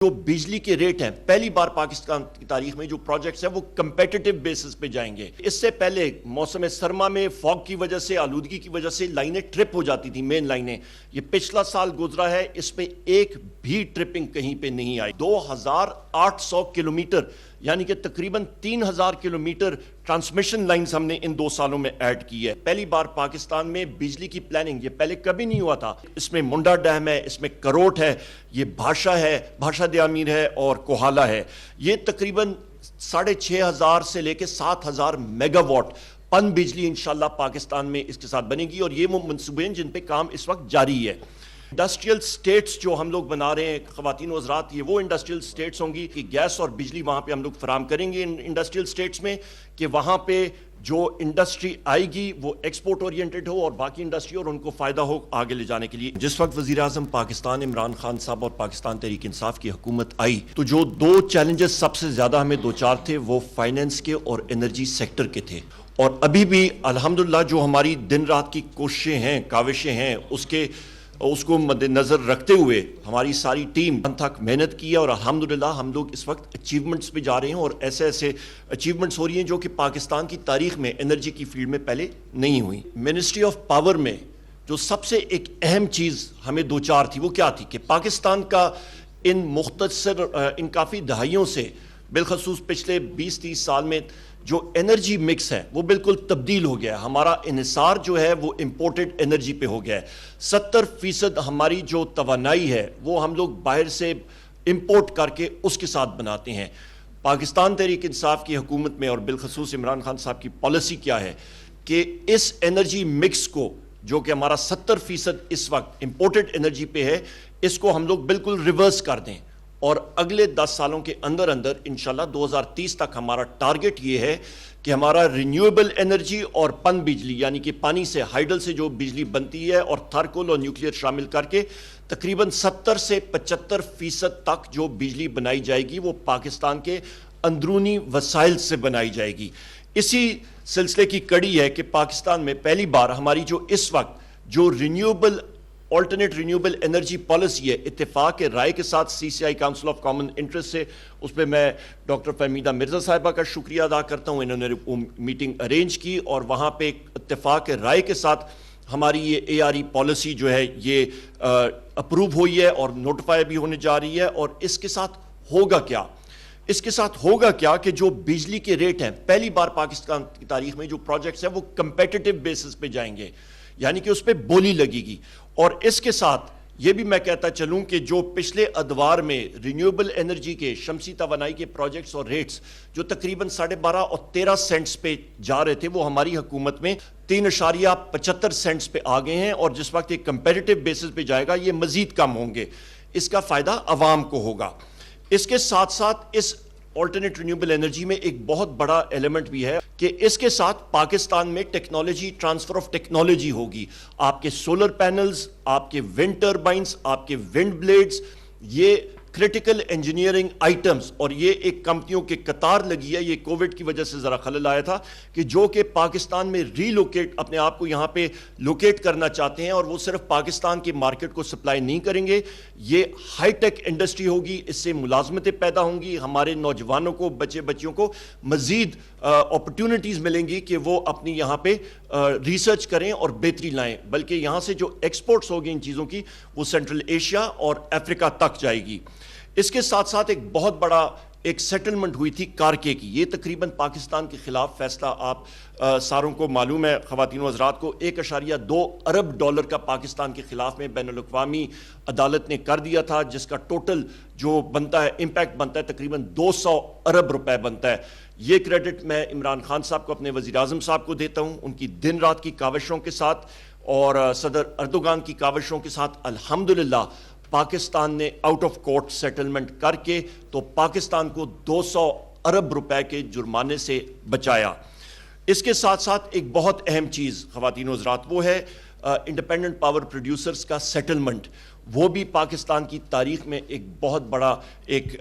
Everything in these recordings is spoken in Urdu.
جو بجلی کے ریٹ ہیں پہلی بار پاکستان کی تاریخ میں جو پروجیکٹس ہیں وہ کمپیٹیٹو بیسس پہ جائیں گے۔ اس سے پہلے موسم سرما میں فاگ کی وجہ سے، آلودگی کی وجہ سے لائنیں ٹرپ ہو جاتی تھی، مین لائنیں۔ یہ پچھلا سال گزرا ہے، اس پہ ایک بھی ٹرپنگ کہیں پہ نہیں آئی۔ 2800 کلومیٹر یعنی کہ تقریباً 3000 کلومیٹر ٹرانسمیشن لائنز ہم نے ان 2 سالوں میں ایڈ کی ہے۔ پہلی بار پاکستان میں بجلی کی پلاننگ، یہ پہلے کبھی نہیں ہوا تھا۔ اس میں منڈا ڈیم ہے، اس میں کروٹ ہے، یہ بھاشا ہے، بھاشا دیامیر ہے اور کوہالہ ہے۔ یہ تقریباً 6500 سے لے کے 7000 میگا واٹ پن بجلی انشاءاللہ پاکستان میں اس کے ساتھ بنے گی، اور یہ وہ منصوبے ہیں جن پہ کام اس وقت جاری ہے۔ انڈسٹریل سٹیٹس جو ہم لوگ بنا رہے ہیں خواتین و حضرات، یہ وہ انڈسٹریل سٹیٹس ہوں گی کہ گیس اور بجلی وہاں پہ ہم لوگ فراہم کریں گے انڈسٹریل سٹیٹس میں، کہ وہاں پہ جو انڈسٹری آئے گی وہ ایکسپورٹ اورینٹڈ ہو اور باقی انڈسٹری اور ان کو فائدہ ہو آگے لے جانے کے لیے۔ جس وقت وزیر اعظم پاکستان عمران خان صاحب اور پاکستان تحریک انصاف کی حکومت آئی تو جو 2 چیلنجز سب سے زیادہ ہمیں دوچار تھے وہ فائنینس کے اور انرجی سیکٹر کے تھے، اور ابھی بھی الحمدللہ جو ہماری دن رات کی کوششیں ہیں، کاوشیں ہیں، اس کو مد نظر رکھتے ہوئے ہماری ساری ٹیم تک محنت کی ہے، اور الحمدللہ ہم لوگ اس وقت اچیومنٹس پہ جا رہے ہیں، اور ایسے اچیومنٹس ہو رہی ہیں جو کہ پاکستان کی تاریخ میں انرجی کی فیلڈ میں پہلے نہیں ہوئی۔ منسٹری آف پاور میں جو سب سے ایک اہم چیز ہمیں دوچار تھی وہ کیا تھی کہ پاکستان کا ان کافی دہائیوں سے، بالخصوص پچھلے 20-30 سال میں جو انرجی مکس ہے وہ بالکل تبدیل ہو گیا ہے۔ ہمارا انحصار جو ہے وہ امپورٹڈ انرجی پہ ہو گیا ہے۔ 70% ہماری جو توانائی ہے وہ ہم لوگ باہر سے امپورٹ کر کے اس کے ساتھ بناتے ہیں۔ پاکستان تحریک انصاف کی حکومت میں اور بالخصوص عمران خان صاحب کی پالیسی کیا ہے کہ اس انرجی مکس کو، جو کہ ہمارا 70% اس وقت امپورٹڈ انرجی پہ ہے، اس کو ہم لوگ بالکل ریورس کر دیں، اور اگلے 10 سالوں کے اندر انشاءاللہ 2030 تک ہمارا ٹارگٹ یہ ہے کہ ہمارا رینیویبل انرجی اور پن بجلی یعنی کہ پانی سے، ہائیڈل سے جو بجلی بنتی ہے، اور تھرکول اور نیوکلیئر شامل کر کے تقریباً 70 سے 75% تک جو بجلی بنائی جائے گی وہ پاکستان کے اندرونی وسائل سے بنائی جائے گی۔ اسی سلسلے کی کڑی ہے کہ پاکستان میں پہلی بار ہماری جو اس وقت جو آلٹرنیٹ رینیویبل انرجی پالیسی ہے، اتفاق رائے کے ساتھ CCI council of common interest سے، اس پہ میں ڈاکٹر فہمیدہ مرزا صاحبہ کا شکریہ ادا کرتا ہوں، انہوں نے میٹنگ ارینج کی اور وہاں پہ اتفاق رائے کے ساتھ ہماری یہ ARE پالیسی جو ہے یہ اپروو ہوئی ہے اور نوٹیفائی بھی ہونے جا رہی ہے۔ اور اس کے ساتھ ہوگا کیا؟ اس کے ساتھ ہوگا کیا کہ جو بجلی کے ریٹ ہیں پہلی بار پاکستان کی تاریخ میں جو پروجیکٹس ہیں وہ کمپیٹیٹو بیسس پہ جائیں گے، یعنی کہ اس پہ بولی لگے گی۔ اور اس کے ساتھ یہ بھی میں کہتا چلوں کہ جو پچھلے ادوار میں رینیویبل انرجی کے، شمسی توانائی کے پروجیکٹس اور ریٹس جو تقریباً 12.5 اور 13 سینٹس پہ جا رہے تھے وہ ہماری حکومت میں 3.75 سینٹس پہ آ گئے ہیں، اور جس وقت ایک کمپیٹیٹو بیسس پہ جائے گا یہ مزید کم ہوں گے۔ اس کا فائدہ عوام کو ہوگا۔ اس کے ساتھ ساتھ اس آلٹرنیٹ رینیویبل انرجی میں ایک بہت بڑا ایلیمنٹ بھی ہے کہ اس کے ساتھ پاکستان میں ٹیکنالوجی، ٹرانسفر آف ٹیکنالوجی ہوگی۔ آپ کے سولر پینلز، آپ کے ونڈ ٹربائنز، آپ کے ونڈ بلیڈز، یہ کریٹیکل انجینئرنگ آئٹمز، اور یہ ایک کمپنیوں کے قطار لگی ہے، یہ کووڈ کی وجہ سے ذرا خلل آیا تھا، کہ جو کہ پاکستان میں اپنے آپ کو یہاں پہ لوکیٹ کرنا چاہتے ہیں، اور وہ صرف پاکستان کے مارکیٹ کو سپلائی نہیں کریں گے، یہ ہائی ٹیک انڈسٹری ہوگی، اس سے ملازمتیں پیدا ہوں گی، ہمارے نوجوانوں کو، بچیوں کو مزید اپرچونٹیز ملیں گی کہ وہ اپنی یہاں پہ ریسرچ کریں اور بہتری لائیں، بلکہ یہاں سے جو ایکسپورٹس ہوگی ان چیزوں کی وہ سینٹرل ایشیا اور افریقہ تک جائے گی۔ اس کے ساتھ ساتھ ایک بہت بڑا ایک سیٹلمنٹ ہوئی تھی کارکے کی، یہ تقریباً پاکستان کے خلاف فیصلہ آپ ساروں کو معلوم ہے، خواتین و حضرات کو، $1.2 ارب کا پاکستان کے خلاف میں بین الاقوامی عدالت نے کر دیا تھا، جس کا ٹوٹل جو بنتا ہے امپیکٹ بنتا ہے تقریباً 200 ارب روپے بنتا ہے۔ یہ کریڈٹ میں عمران خان صاحب کو، اپنے وزیر اعظم صاحب کو دیتا ہوں، ان کی دن رات کی کاوشوں کے ساتھ اور صدر اردوغان کی کاوشوں کے ساتھ الحمدللہ پاکستان نے آؤٹ آف کورٹ سیٹلمنٹ کر کے تو پاکستان کو 200 ارب روپے کے جرمانے سے بچایا۔ اس کے ساتھ ساتھ ایک بہت اہم چیز خواتین و حضرات وہ ہے انڈیپینڈنٹ پاور پروڈیوسرز کا سیٹلمنٹ، وہ بھی پاکستان کی تاریخ میں ایک بہت بڑا ایک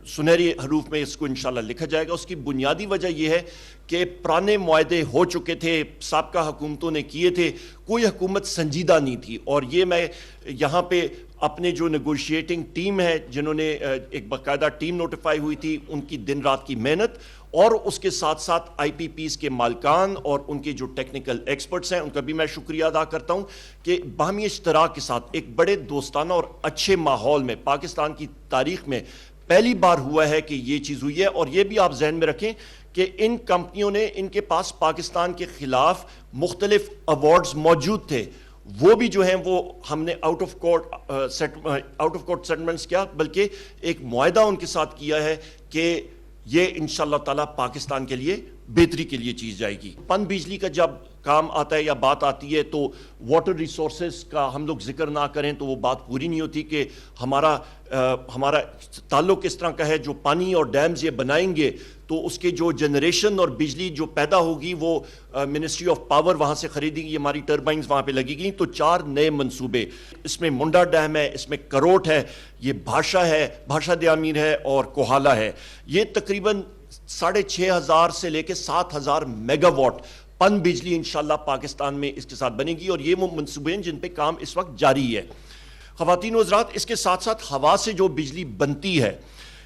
سنہری حروف میں اس کو انشاءاللہ لکھا جائے گا۔ اس کی بنیادی وجہ یہ ہے کہ پرانے معاہدے ہو چکے تھے، سابقہ حکومتوں نے کیے تھے، کوئی حکومت سنجیدہ نہیں تھی، اور یہ میں یہاں پہ اپنے جو نیگوشیٹنگ ٹیم ہے جنہوں نے ایک باقاعدہ ٹیم نوٹیفائی ہوئی تھی ان کی دن رات کی محنت، اور اس کے ساتھ ساتھ آئی پی پیز کے مالکان اور ان کے جو ٹیکنیکل ایکسپرٹس ہیں ان کا بھی میں شکریہ ادا کرتا ہوں کہ باہمی اشتراک کے ساتھ ایک بڑے دوستانہ اور اچھے ماحول میں پاکستان کی تاریخ میں پہلی بار ہوا ہے کہ یہ چیز ہوئی ہے۔ اور یہ بھی آپ ذہن میں رکھیں کہ ان کمپنیوں نے، ان کے پاس پاکستان کے خلاف مختلف ایوارڈز موجود تھے، وہ بھی جو ہیں وہ ہم نے آؤٹ آف کورٹ سیٹلمنٹس کیا، بلکہ ایک معاہدہ ان کے ساتھ کیا ہے کہ یہ انشاءاللہ تعالیٰ پاکستان کے لیے بہتری کے لیے چیز جائے گی۔ پن بجلی کا جب کام آتا ہے یا بات آتی ہے تو واٹر ریسورسز کا ہم لوگ ذکر نہ کریں تو وہ بات پوری نہیں ہوتی کہ ہمارا تعلق اس طرح کا ہے، جو پانی اور ڈیمز یہ بنائیں گے تو اس کے جو جنریشن اور بجلی جو پیدا ہوگی وہ منسٹری آف پاور وہاں سے خریدے گی، ہماری ٹربائنز وہاں پہ لگی گئی۔ تو 4 نئے منصوبے، اس میں منڈا ڈیم ہے، اس میں کروٹ ہے، یہ بھاشا دیامیر ہے اور کوہالہ ہے۔ یہ تقریباً 6,500 سے لے کے 7,000 میگا واٹ پن بجلی انشاءاللہ پاکستان میں اس کے ساتھ بنے گی، اور یہ وہ منصوبے ہیں جن پہ کام اس وقت جاری ہے۔ خواتین و حضرات، اس کے ساتھ ساتھ ہوا سے جو بجلی بنتی ہے،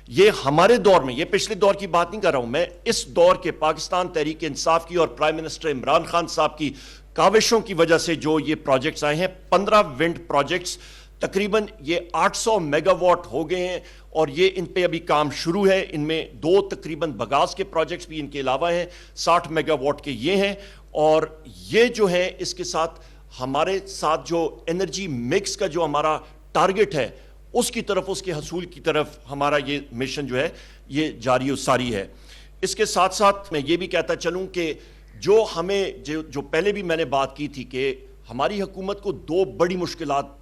یہ ہمارے دور میں، یہ پچھلے دور کی بات نہیں کر رہا ہوں میں، اس دور کے پاکستان تحریک انصاف کی اور پرائم منسٹر عمران خان صاحب کی کاوشوں کی وجہ سے جو یہ پروجیکٹس آئے ہیں، 15 ونڈ پروجیکٹس، تقریباً یہ 800 میگا واٹ ہو گئے ہیں، اور یہ ان پہ ابھی کام شروع ہے۔ ان میں 2 تقریباً بگاس کے پروجیکٹس بھی ان کے علاوہ ہیں، 60 میگا واٹ کے یہ ہیں، اور یہ جو ہے اس کے ساتھ ہمارے ساتھ جو انرجی مکس کا جو ہمارا ٹارگٹ ہے اس کی طرف، اس کے حصول کی طرف ہمارا یہ مشن جو ہے یہ جاری و ساری ہے۔ اس کے ساتھ ساتھ میں یہ بھی کہتا چلوں کہ جو ہمیں جو پہلے بھی میں نے بات کی تھی کہ ہماری حکومت کو 2 بڑی مشکلات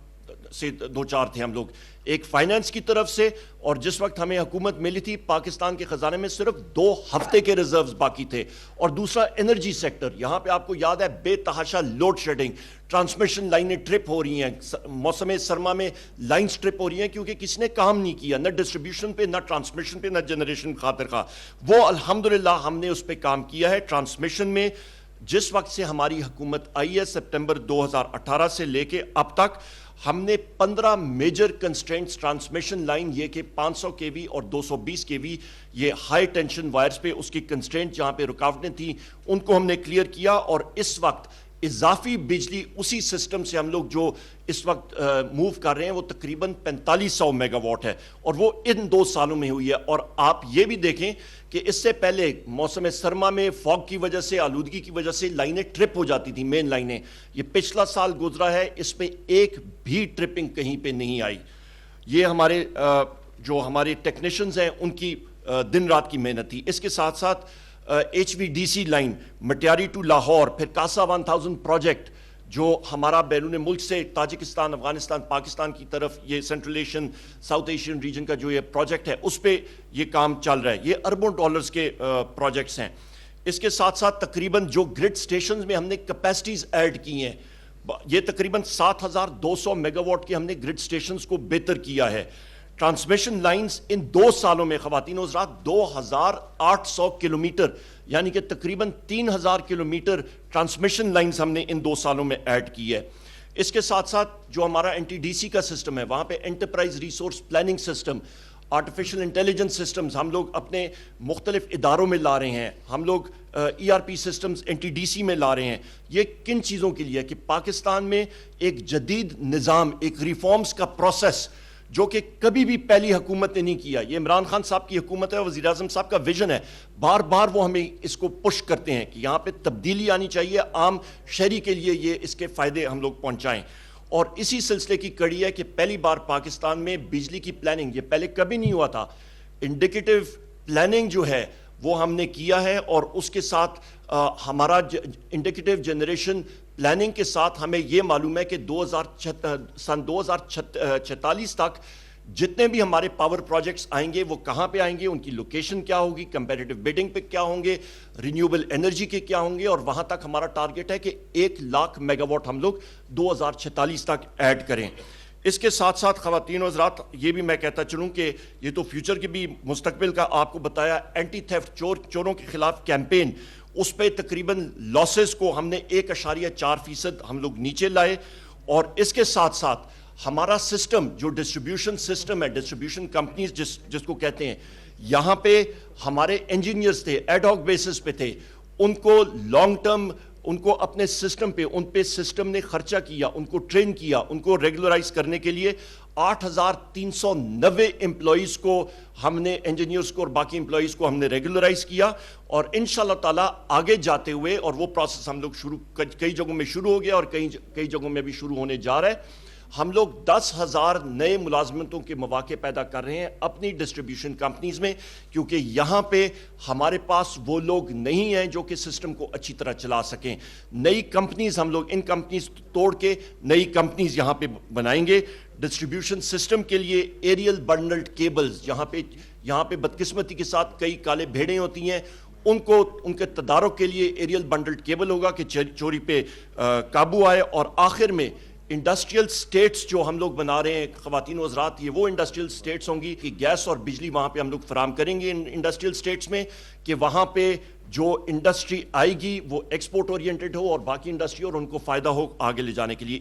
سے دوچار تھے ہم لوگ، ایک فائنانس کی طرف سے، اور جس وقت ہمیں حکومت ملی تھی پاکستان کے خزانے میں صرف 2 ہفتے کے ریزروز باقی تھے، اور دوسرا انرجی سیکٹر، یہاں پہ آپ کو یاد ہے بے تحاشا لوڈ شیڈنگ، ٹرانسمیشن لائنیں ٹرپ ہو رہی ہیں، موسم سرما میں لائنز ٹرپ ہو رہی ہیں کیونکہ کسی نے کام نہیں کیا، نہ ڈسٹریبیوشن پہ، نہ ٹرانسمیشن پہ، نہ جنریشن خاطر خواہ۔ وہ الحمدللہ ہم نے اس پہ کام کیا ہے۔ ٹرانسمیشن میں جس وقت سے ہماری حکومت آئی ہے، سپٹمبر 2018 سے لے کے اب تک، ہم نے 15 میجر کنسٹرینٹس ٹرانسمیشن لائن، یہ کہ 500 کے وی اور 220 کے وی یہ ہائی ٹینشن وائرز پہ اس کی کنسٹرینٹ جہاں پہ رکاوٹیں تھیں ان کو ہم نے کلیئر کیا، اور اس وقت اضافی بجلی اسی سسٹم سے ہم لوگ جو اس وقت موو کر رہے ہیں وہ تقریباً 4500 میگا واٹ ہے، اور وہ ان 2 سالوں میں ہوئی ہے۔ اور آپ یہ بھی دیکھیں کہ اس سے پہلے موسم سرما میں فاگ کی وجہ سے، آلودگی کی وجہ سے لائنیں ٹرپ ہو جاتی تھیں، مین لائنیں، یہ پچھلا سال گزرا ہے اس میں ایک بھی ٹرپنگ کہیں پہ نہیں آئی۔ یہ ہمارے ٹیکنیشنز ہیں ان کی دن رات کی محنت تھی۔ اس کے ساتھ ساتھ H V D C line Matiari to Lahore, پھر کاسا 1000 پروجیکٹ جو ہمارا بیرون ملک سے تاجکستان، افغانستان، پاکستان کی طرف یہ central Asian, south Asian region کا جو یہ پروجیکٹ ہے اس پہ یہ کام چل رہا ہے، یہ اربوں ڈالرز کے پروجیکٹس ہیں۔ اس کے ساتھ ساتھ تقریباً جو گرڈ سٹیشنز میں ہم نے کیپیسٹیز ایڈ کی ہیں، یہ تقریباً 7200 میگا واٹ کے ہم نے گرڈ سٹیشنز کو بہتر کیا ہے۔ ٹرانسمیشن لائنز ان 2 سالوں میں خواتین و حضرات 2800 کلومیٹر، یعنی کہ تقریباً 3000 کلومیٹر ٹرانسمیشن لائنز ہم نے ان 2 سالوں میں ایڈ کی ہے۔ اس کے ساتھ ساتھ جو ہمارا این ٹی ڈی سی کا سسٹم ہے، وہاں پہ enterprise resource planning system, artificial intelligence systems ہم لوگ اپنے مختلف اداروں میں لا رہے ہیں، ہم لوگ E R P systems N T D C میں لا رہے ہیں۔ یہ کن چیزوں کے لیے کہ پاکستان میں ایک جدید نظام، ایک ریفارمز کا پروسیس جو کہ کبھی بھی پہلی حکومت نے نہیں کیا، یہ عمران خان صاحب کی حکومت ہے، وزیر اعظم صاحب کا ویژن ہے، بار بار وہ ہمیں اس کو پش کرتے ہیں کہ یہاں پہ تبدیلی آنی چاہیے، عام شہری کے لیے یہ اس کے فائدے ہم لوگ پہنچائیں۔ اور اسی سلسلے کی کڑی ہے کہ پہلی بار پاکستان میں بجلی کی پلاننگ، یہ پہلے کبھی نہیں ہوا تھا، انڈیکیٹو پلاننگ جو ہے وہ ہم نے کیا ہے، اور اس کے ساتھ ہمارا انڈیکیٹو جنریشن پلاننگ کے ساتھ ہمیں یہ معلوم ہے کہ سن 2046 تک جتنے بھی ہمارے پاور پروجیکٹس آئیں گے وہ کہاں پہ آئیں گے، ان کی لوکیشن کیا ہوگی، کمپیٹیٹو بیڈنگ پہ کیا ہوں گے، رینیوبل انرجی کے کیا ہوں گے، اور وہاں تک ہمارا ٹارگٹ ہے کہ 1,00,000 میگا واٹ ہم لوگ 2046 تک ایڈ کریں۔ اس کے ساتھ ساتھ خواتین و حضرات یہ بھی میں کہتا چلوں کہ یہ تو فیوچر کے بھی مستقبل کا آپ کو بتایا، اینٹی تھیفٹ، چوروں کے خلاف کیمپین، اس پہ تقریباً لاسز کو ہم نے 1.4% ہم لوگ نیچے لائے، اور اس کے ساتھ ساتھ ہمارا سسٹم جو ڈسٹریبیوشن سسٹم ہے, ڈسٹریبیوشن کمپنیز جس کو کہتے ہیں, یہاں پہ ہمارے انجینئرز تھے, ایڈ ہاک بیسس پہ تھے, ان کو لانگ ٹرم ان کو اپنے سسٹم پہ, ان پہ سسٹم نے خرچہ کیا, ان کو ٹرین کیا, ان کو ریگولرائز کرنے کے لیے 8,390 امپلائیز کو ہم نے, انجینئرز کو اور باقی امپلائیز کو ہم نے ریگولرائز کیا, اور انشاءاللہ تعالیٰ آگے جاتے ہوئے, اور وہ پروسیس ہم لوگ کئی جگہوں میں شروع ہو گیا اور کئی جگہوں میں بھی شروع ہونے جا رہا ہے. ہم لوگ 10,000 نئے ملازمتوں کے مواقع پیدا کر رہے ہیں اپنی ڈسٹریبیوشن کمپنیز میں, کیونکہ یہاں پہ ہمارے پاس وہ لوگ نہیں ہیں جو کہ سسٹم کو اچھی طرح چلا سکیں. نئی کمپنیز ہم لوگ ان کمپنیز توڑ کے نئی کمپنیز یہاں پہ بنائیں گے. ڈسٹریبیوشن سسٹم کے لیے ایریل بنڈلڈ کیبلز, یہاں پہ بدقسمتی کے ساتھ کئی کالے بھیڑیں ہوتی ہیں, ان کے تدارک کے لیے ایریل بنڈلڈ کیبل ہوگا کہ چوری پہ قابو آئے. اور آخر میں انڈسٹریل سٹیٹس جو ہم لوگ بنا رہے ہیں خواتین و حضرات, یہ وہ انڈسٹریل سٹیٹس ہوں گی کہ گیس اور بجلی وہاں پہ ہم لوگ فراہم کریں گے انڈسٹریل سٹیٹس میں, کہ وہاں پہ جو انڈسٹری آئے گی وہ ایکسپورٹ اورینٹڈ ہو اور باقی انڈسٹری اور ان کو فائدہ ہو آگے لے جانے کے لیے.